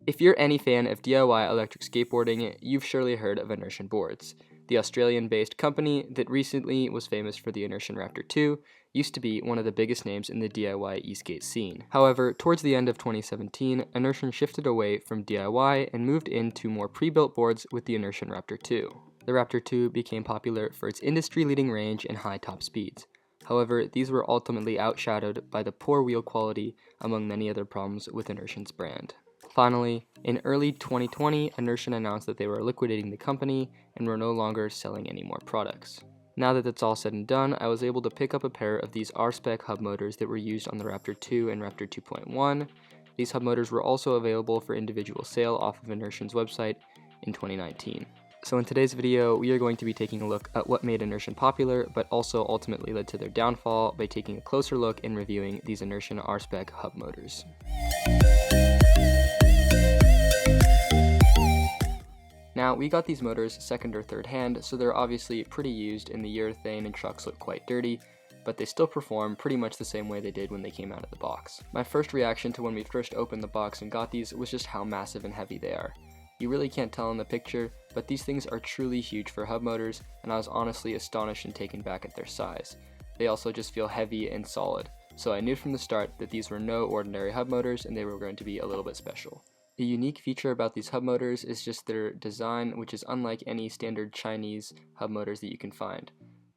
If you're any fan of DIY electric skateboarding, you've surely heard of Inertian Boards. The Australian-based company that recently was famous for the Inertian Raptor 2 used to be one of the biggest names in the DIY e-skate scene. However, towards the end of 2017, Inertian shifted away from DIY and moved into more pre-built boards with the Inertian Raptor 2. The Raptor 2 became popular for its industry-leading range and high top speeds. However, these were ultimately outshadowed by the poor wheel quality, among many other problems with Inertian's brand. Finally, in early 2020, Inertian announced that they were liquidating the company and were no longer selling any more products. Now that that's all said and done, I was able to pick up a pair of these R-Spec Hub Motors that were used on the Raptor 2 and Raptor 2.1. These hub motors were also available for individual sale off of Inertian's website in 2019. So in today's video, we are going to be taking a look at what made Inertian popular, but also ultimately led to their downfall by taking a closer look and reviewing these Inertian R-Spec Hub Motors. Now, we got these motors second or third hand, so they're obviously pretty used and the urethane and trucks look quite dirty, but they still perform pretty much the same way they did when they came out of the box. My first reaction to when we first opened the box and got these was just how massive and heavy they are. You really can't tell in the picture, but these things are truly huge for hub motors, and I was honestly astonished and taken back at their size. They also just feel heavy and solid, so I knew from the start that these were no ordinary hub motors and they were going to be a little bit special. A unique feature about these hub motors is just their design, which is unlike any standard Chinese hub motors that you can find.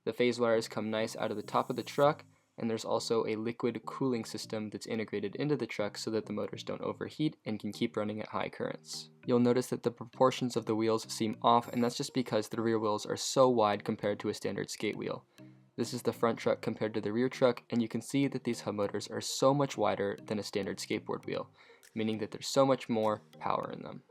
The phase wires come nice out of the top of the truck, and there's also a liquid cooling system that's integrated into the truck so that the motors don't overheat and can keep running at high currents. You'll notice that the proportions of the wheels seem off, and that's just because the rear wheels are so wide compared to a standard skate wheel. This is the front truck compared to the rear truck, and you can see that these hub motors are so much wider than a standard skateboard wheel, meaning that there's so much more power in them.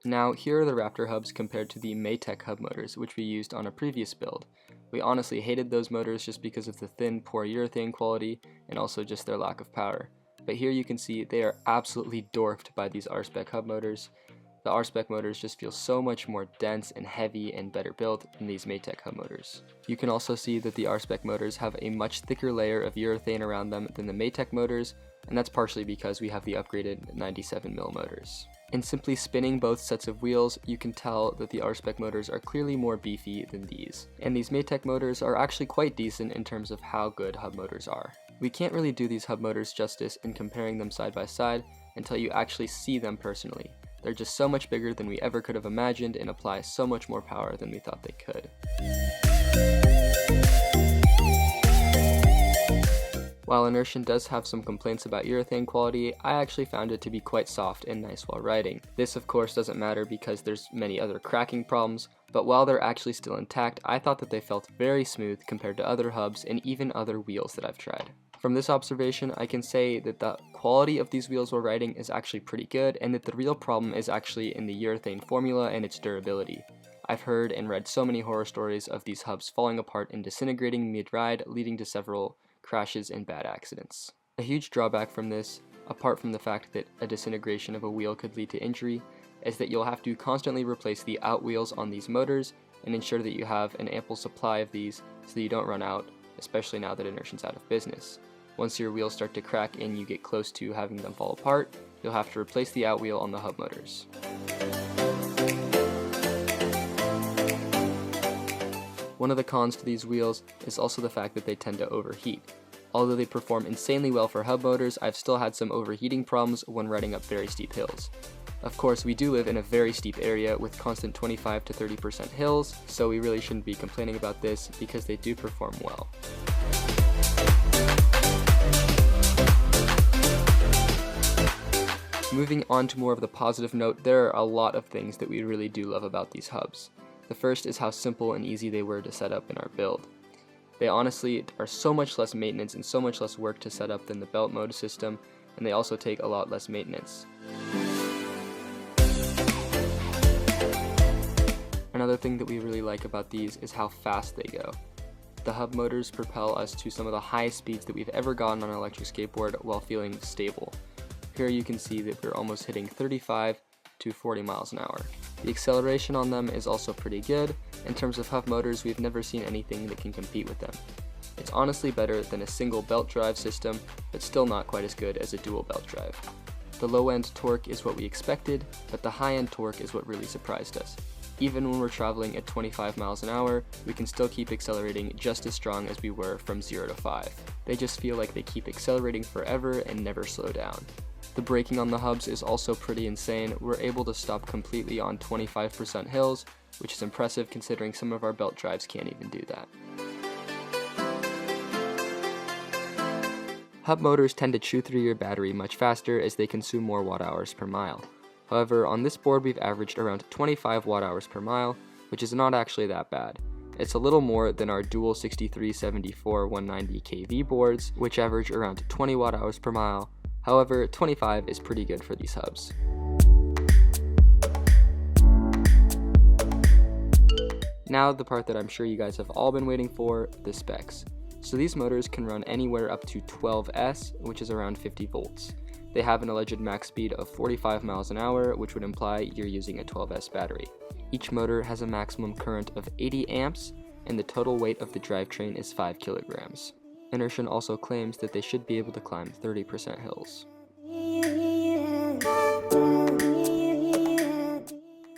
Now, here are the Raptor hubs compared to the Maytech hub motors, which we used on a previous build. We honestly hated those motors just because of the thin, poor urethane quality and also just their lack of power. But here you can see they are absolutely dwarfed by these R-Spec hub motors. The R-Spec motors just feel so much more dense and heavy and better built than these Maytech hub motors. You can also see that the R-Spec motors have a much thicker layer of urethane around them than the Maytech motors, and that's partially because we have the upgraded 97mm motors. In simply spinning both sets of wheels, you can tell that the R-Spec motors are clearly more beefy than these, and these Maytech motors are actually quite decent in terms of how good hub motors are. We can't really do these hub motors justice in comparing them side by side until you actually see them personally. They're just so much bigger than we ever could have imagined and apply so much more power than we thought they could. While Inertian does have some complaints about urethane quality, I actually found it to be quite soft and nice while riding. This of course doesn't matter because there's many other cracking problems, but while they're actually still intact, I thought that they felt very smooth compared to other hubs and even other wheels that I've tried. From this observation, I can say that the quality of these wheels while riding is actually pretty good, and that the real problem is actually in the urethane formula and its durability. I've heard and read so many horror stories of these hubs falling apart and disintegrating mid-ride, leading to several crashes and bad accidents. A huge drawback from this, apart from the fact that a disintegration of a wheel could lead to injury, is that you'll have to constantly replace the out wheels on these motors and ensure that you have an ample supply of these so that you don't run out, especially now that Inertian's out of business. Once your wheels start to crack and you get close to having them fall apart, you'll have to replace the out wheel on the hub motors. One of the cons to these wheels is also the fact that they tend to overheat. Although they perform insanely well for hub motors, I've still had some overheating problems when riding up very steep hills. Of course, we do live in a very steep area with constant 25 to 30% hills, so we really shouldn't be complaining about this because they do perform well. Moving on to more of the positive note, there are a lot of things that we really do love about these hubs. The first is how simple and easy they were to set up in our build. They honestly are so much less maintenance and so much less work to set up than the belt mode system, and they also take a lot less maintenance. Another thing that we really like about these is how fast they go. The hub motors propel us to some of the highest speeds that we've ever gotten on an electric skateboard while feeling stable. Here you can see that we're almost hitting 35 to 40 miles an hour. The acceleration on them is also pretty good. In terms of hub motors, we've never seen anything that can compete with them. It's honestly better than a single belt drive system, but still not quite as good as a dual belt drive. The low end torque is what we expected, but the high end torque is what really surprised us. Even when we're traveling at 25 miles an hour, we can still keep accelerating just as strong as we were from 0 to 5. They just feel like they keep accelerating forever and never slow down. The braking on the hubs is also pretty insane. We're able to stop completely on 25% hills, which is impressive considering some of our belt drives can't even do that. Hub motors tend to chew through your battery much faster as they consume more watt hours per mile. However, on this board we've averaged around 25 watt hours per mile, which is not actually that bad. It's a little more than our dual 6374 190 kV boards, which average around 20 watt hours per mile. However, 25 is pretty good for these hubs. Now the part that I'm sure you guys have all been waiting for, the specs. So these motors can run anywhere up to 12S, which is around 50 volts. They have an alleged max speed of 45 miles an hour, which would imply you're using a 12S battery. Each motor has a maximum current of 80 amps, and the total weight of the drivetrain is 5 kilograms. Inertian also claims that they should be able to climb 30% hills.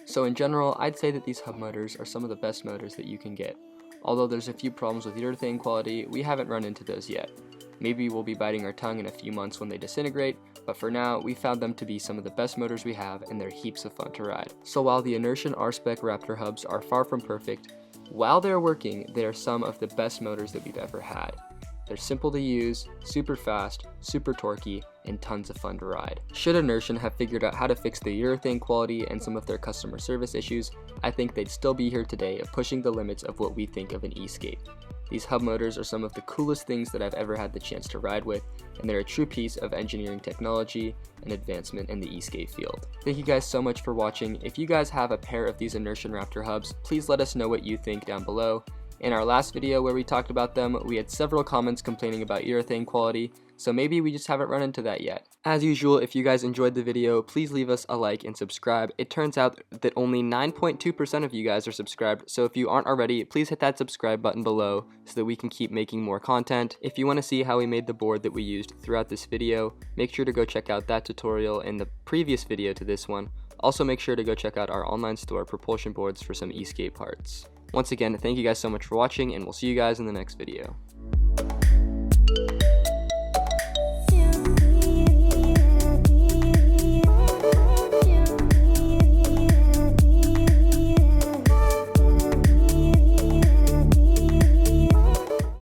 So in general, I'd say that these hub motors are some of the best motors that you can get. Although there's a few problems with urethane quality, we haven't run into those yet. Maybe we'll be biting our tongue in a few months when they disintegrate, but for now, we found them to be some of the best motors we have, and they're heaps of fun to ride. So while the Inertian R-Spec Raptor hubs are far from perfect, while they're working, they are some of the best motors that we've ever had. They're simple to use, super fast, super torquey, and tons of fun to ride. Should Inertian have figured out how to fix the urethane quality and some of their customer service issues, I think they'd still be here today pushing the limits of what we think of an e-skate. These hub motors are some of the coolest things that I've ever had the chance to ride with, and they're a true piece of engineering technology and advancement in the e-skate field. Thank you guys so much for watching. If you guys have a pair of these Inertian Raptor hubs, please let us know what you think down below. In our last video where we talked about them, we had several comments complaining about urethane quality, so maybe we just haven't run into that yet. As usual, if you guys enjoyed the video, please leave us a like and subscribe. It turns out that only 9.2% of you guys are subscribed, so if you aren't already, please hit that subscribe button below so that we can keep making more content. If you want to see how we made the board that we used throughout this video, make sure to go check out that tutorial in the previous video to this one. Also make sure to go check out our online store, Propulsion Boards, for some e-skate parts. Once again, thank you guys so much for watching, and we'll see you guys in the next video.